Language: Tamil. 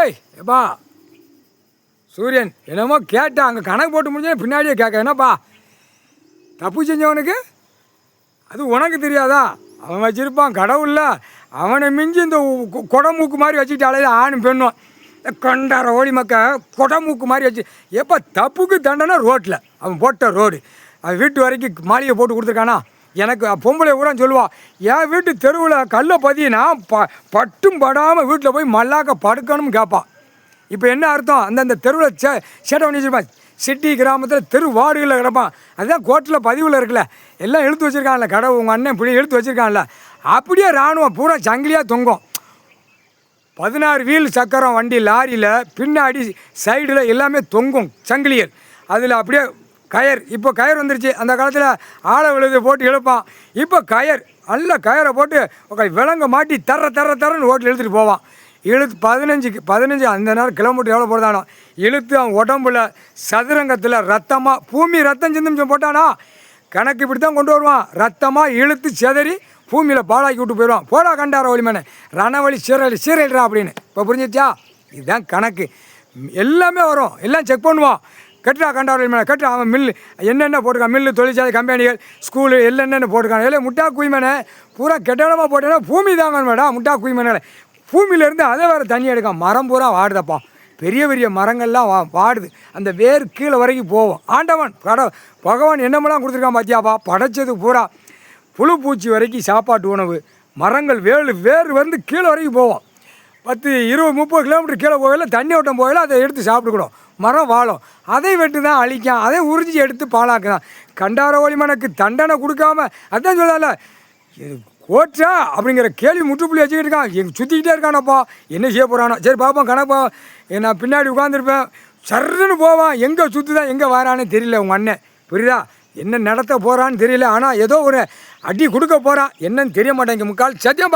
ஏய் எப்பா சூரியன் என்னமோ கேட்டான், அங்கே கணக்கு போட்டு முடிஞ்சா பின்னாடியே கேட்க. என்னப்பா தப்பு செஞ்சவனுக்கு அது உனக்கு தெரியாதா? அவன் வச்சுருப்பான் கடவுளில், அவனை மிஞ்சி இந்த கொடமூக்கு மாதிரி வச்சுக்கிட்டாலே ஆணும் பெண்ணும் கண்டார ஓடி மக்க கொடமூக்கு மாதிரி வச்சு. எப்போ தப்புக்கு தண்டனை ரோட்டில் அவன் போட்ட ரோடு, அவன் வீட்டு வரைக்கும் மாளிகை போட்டு கொடுத்துருக்கானா? எனக்கு பொம்பளை கூட சொல்லுவாள், என் வீட்டு தெருவில் கல்லை பதினா பட்டும் படாமல் வீட்டில் போய் மல்லாக்க படுக்கணும்னு கேட்பான். இப்போ என்ன அர்த்தம்? அந்தந்த தெருவில் சேட்டை பண்ணி வச்சுருப்பான். சிட்டி கிராமத்தில் தெரு வார்டுகளில் கிடப்பான். அதுதான் கோர்ட்டில் பதிவில் இருக்குல்ல, எல்லாம் இழுத்து வச்சுருக்கான்ல, கடவுள் உங்கள் அண்ணன் இப்படி இழுத்து வச்சுருக்கான்ல. அப்படியே இராணுவம் பூரா சங்கிலியாக தொங்கும். 16 வீல் சக்கரம் வண்டி லாரியில் பின்னாடி சைடில் எல்லாமே தொங்கும் சங்கிலியல். அதில் அப்படியே கயர், இப்போ கயர் வந்துருச்சு. அந்த காலத்தில் ஆளை விழுது போட்டு இழுப்பான். இப்போ கயர் நல்ல கயரை போட்டு விலங்க மாட்டி தரன்னு ஓட்டில் இழுத்துட்டு போவான். இழுத்து 15 அந்த நேரம் கிலோமீட்டர் எவ்வளோ போடுதானோ இழுத்து அவன் உடம்புல சதுரங்கத்தில் ரத்தமாக பூமி ரத்தம் சிந்தும் போட்டானா கணக்கு இப்படி தான் கொண்டு வருவான். ரத்தமாக இழுத்து செதறி பூமியில் பாலாக்கி விட்டு போயிடுவான். போடா கண்டார ஒளிமேனே ரணவழி சீரழிடா அப்படின்னு. இப்போ புரிஞ்சிச்சா? இதுதான் கணக்கு. எல்லாமே வரும், எல்லாம் செக் பண்ணுவான். கட்டுறா கண்டார ஒளிமேனே கட்டுறா. அவன் மில்லு என்னென்ன போட்டிருக்கான், மில்லு தொழிற்சாலை கம்பெனிகள் ஸ்கூலு என்னென்ன போட்டிருக்கான். இல்லை முட்டா குய்மேனே பூரா கெட்டடமாக போட்டேன்னா பூமி தாங்கன்னு மேடம். முட்டா குய்மேனே பூமியிலேருந்து அதை வேறு தண்ணி எடுக்கான். மரம் பூரா வாடுதப்பா, பெரிய பெரிய மரங்கள்லாம் வாடுது. அந்த வேர் கீழே வரைக்கும் போவோம். ஆண்டவன் பகவான் என்னமெல்லாம் கொடுத்துருக்கான் பார்த்தியாப்பா? படைச்சது பூரா புழு பூச்சி வரைக்கும் சாப்பாட்டு உணவு. மரங்கள் வேர் வந்து கீழே வரைக்கும் போவோம். 10, 20, 30 கிலோமீட்டர் கீழே போகல, தண்ணி ஓட்டம் போகல, அதை எடுத்து சாப்பிட்டுக்கணும். மரம் வாழும், அதை வெட்டு தான் அழிக்கான், அதை உறிஞ்சி எடுத்து பாலாக்குதான். கண்டார ஒளிமனுக்கு தண்டனை கொடுக்காம அதான் சொல்லல கோச்சா அப்படிங்கிற கேள்வி முற்றுப்புள்ளி வச்சுக்கிட்டு இருக்கான். சுற்றிக்கிட்டே இருக்கானப்பா, என்ன செய்ய போகிறானோ. சரி பார்ப்போம் கணப்பா. நான் பின்னாடி உட்காந்துருப்பேன், சர்ன்னு போவான். எங்கே சுற்றுதான் எங்கே வரானே தெரியல உங்கள் அண்ணன். புரியுதா? என்ன நடத்த போகிறான்னு தெரியல. ஆனால் ஏதோ ஒரு அடி கொடுக்க போகிறான், என்னன்னு தெரிய மாட்டேங்க. முக்கால் சத்தியம்.